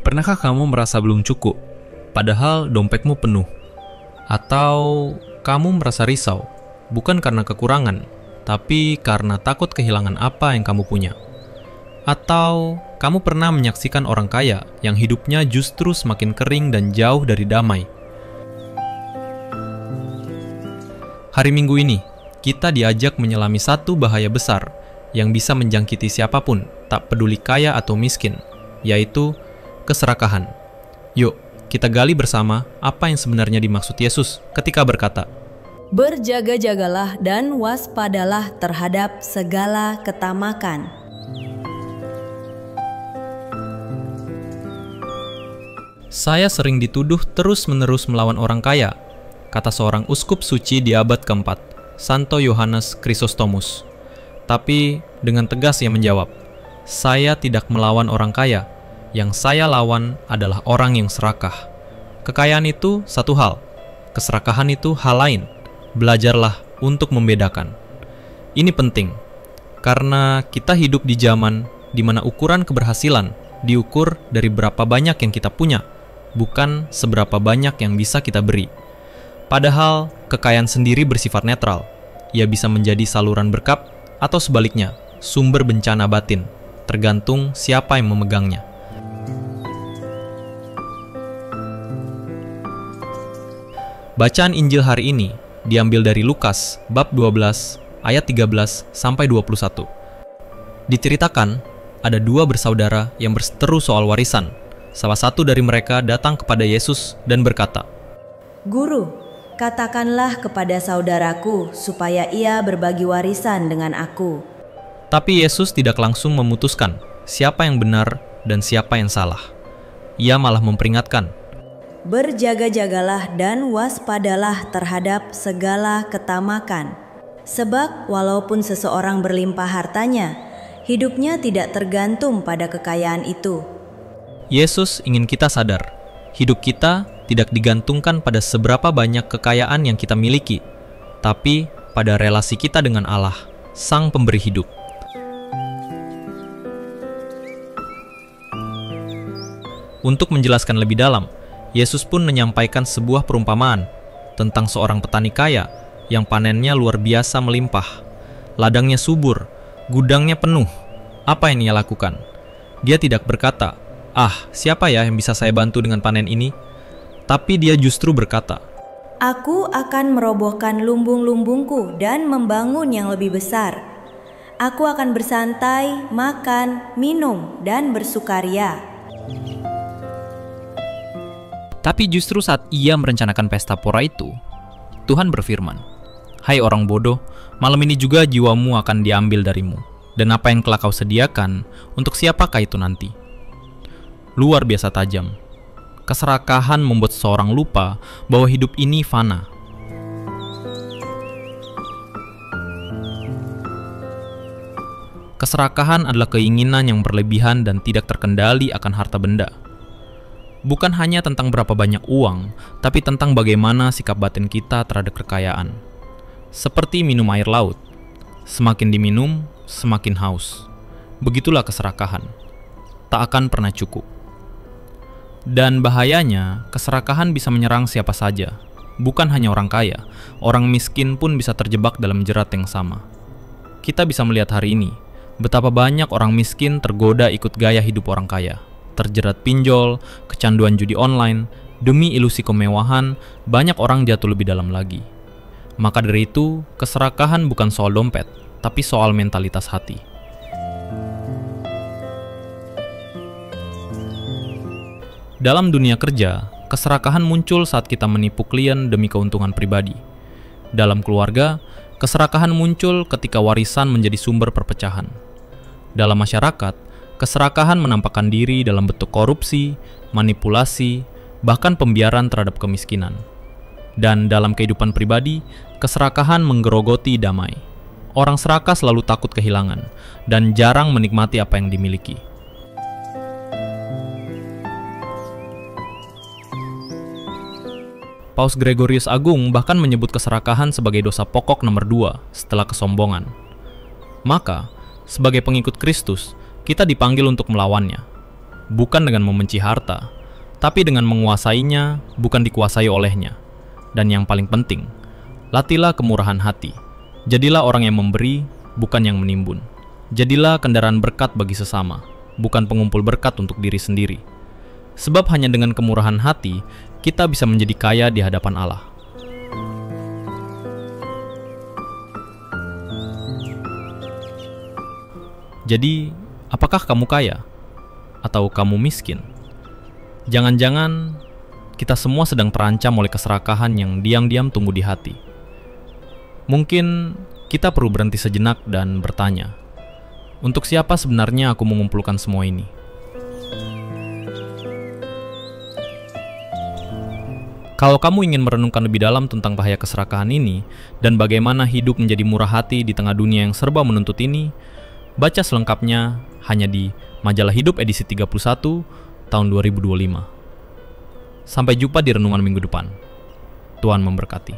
Pernahkah kamu merasa belum cukup, padahal dompetmu penuh? Atau kamu merasa risau, bukan karena kekurangan, tapi karena takut kehilangan apa yang kamu punya? Atau kamu pernah menyaksikan orang kaya yang hidupnya justru semakin kering dan jauh dari damai? Hari Minggu ini, kita diajak menyelami satu bahaya besar yang bisa menjangkiti siapapun, tak peduli kaya atau miskin, yaitu keserakahan. Yuk, kita gali bersama apa yang sebenarnya dimaksud Yesus ketika berkata, "Berjaga-jagalah dan waspadalah terhadap segala ketamakan." Saya sering dituduh terus-menerus melawan orang kaya, kata seorang uskup suci di abad keempat, Santo Yohanes Chrysostomus. Tapi dengan tegas ia menjawab, "Saya tidak melawan orang kaya. Yang saya lawan adalah orang yang serakah. Kekayaan itu satu hal, keserakahan itu hal lain. Belajarlah untuk membedakan." Ini penting, karena kita hidup di zaman di mana ukuran keberhasilan diukur dari berapa banyak yang kita punya, bukan seberapa banyak yang bisa kita beri. Padahal, kekayaan sendiri bersifat netral. Ia bisa menjadi saluran berkat atau sebaliknya, sumber bencana batin, tergantung siapa yang memegangnya. Bacaan Injil hari ini diambil dari Lukas bab 12 ayat 13 sampai 21. Diceritakan ada dua bersaudara yang berseteru soal warisan. Salah satu dari mereka datang kepada Yesus dan berkata, "Guru, katakanlah kepada saudaraku supaya ia berbagi warisan dengan aku." Tapi Yesus tidak langsung memutuskan siapa yang benar dan siapa yang salah. Ia malah memperingatkan, "Berjaga-jagalah dan waspadalah terhadap segala ketamakan. Sebab walaupun seseorang berlimpah hartanya, hidupnya tidak tergantung pada kekayaan itu." Yesus ingin kita sadar, hidup kita tidak digantungkan pada seberapa banyak kekayaan yang kita miliki, tapi pada relasi kita dengan Allah, Sang Pemberi hidup. Untuk menjelaskan lebih dalam, Yesus pun menyampaikan sebuah perumpamaan tentang seorang petani kaya yang panennya luar biasa melimpah. Ladangnya subur, gudangnya penuh. Apa yang ia lakukan? Dia tidak berkata, siapa ya yang bisa saya bantu dengan panen ini? Tapi dia justru berkata, "Aku akan merobohkan lumbung-lumbungku dan membangun yang lebih besar. Aku akan bersantai, makan, minum, dan bersukaria." Tapi justru saat ia merencanakan pesta pora itu, Tuhan berfirman, "Hai orang bodoh, malam ini juga jiwamu akan diambil darimu. Dan apa yang telah kau sediakan, untuk siapakah itu nanti?" Luar biasa tajam. Keserakahan membuat seseorang lupa bahwa hidup ini fana. Keserakahan adalah keinginan yang berlebihan dan tidak terkendali akan harta benda. Bukan hanya tentang berapa banyak uang, tapi tentang bagaimana sikap batin kita terhadap kekayaan. Seperti minum air laut. Semakin diminum, semakin haus. Begitulah keserakahan. Tak akan pernah cukup. Dan bahayanya, keserakahan bisa menyerang siapa saja. Bukan hanya orang kaya, orang miskin pun bisa terjebak dalam jerat yang sama. Kita bisa melihat hari ini, betapa banyak orang miskin tergoda ikut gaya hidup orang kaya. Terjerat pinjol, kecanduan judi online, demi ilusi kemewahan, banyak orang jatuh lebih dalam lagi. Maka dari itu, keserakahan bukan soal dompet, tapi soal mentalitas hati. Dalam dunia kerja, keserakahan muncul saat kita menipu klien demi keuntungan pribadi. Dalam keluarga, keserakahan muncul ketika warisan menjadi sumber perpecahan. Dalam masyarakat, keserakahan menampakkan diri dalam bentuk korupsi, manipulasi, bahkan pembiaran terhadap kemiskinan. Dan dalam kehidupan pribadi, keserakahan menggerogoti damai. Orang serakah selalu takut kehilangan, dan jarang menikmati apa yang dimiliki. Paus Gregorius Agung bahkan menyebut keserakahan sebagai dosa pokok nomor 2 setelah kesombongan. Maka, sebagai pengikut Kristus, kita dipanggil untuk melawannya. bukan dengan membenci harta, tapi dengan menguasainya, bukan dikuasai olehnya. Dan yang paling penting, latihlah kemurahan hati. Jadilah orang yang memberi, bukan yang menimbun. Jadilah kendaraan berkat bagi sesama, bukan pengumpul berkat untuk diri sendiri. Sebab hanya dengan kemurahan hati, kita bisa menjadi kaya di hadapan Allah. Jadi, apakah kamu kaya? Atau kamu miskin? Jangan-jangan kita semua sedang terancam oleh keserakahan yang diam-diam tumbuh di hati. Mungkin kita perlu berhenti sejenak dan bertanya, untuk siapa sebenarnya aku mengumpulkan semua ini? Kalau kamu ingin merenungkan lebih dalam tentang bahaya keserakahan ini dan bagaimana hidup menjadi murah hati di tengah dunia yang serba menuntut ini, baca selengkapnya hanya di Majalah Hidup edisi 31 tahun 2025. Sampai jumpa di renungan minggu depan. Tuhan memberkati.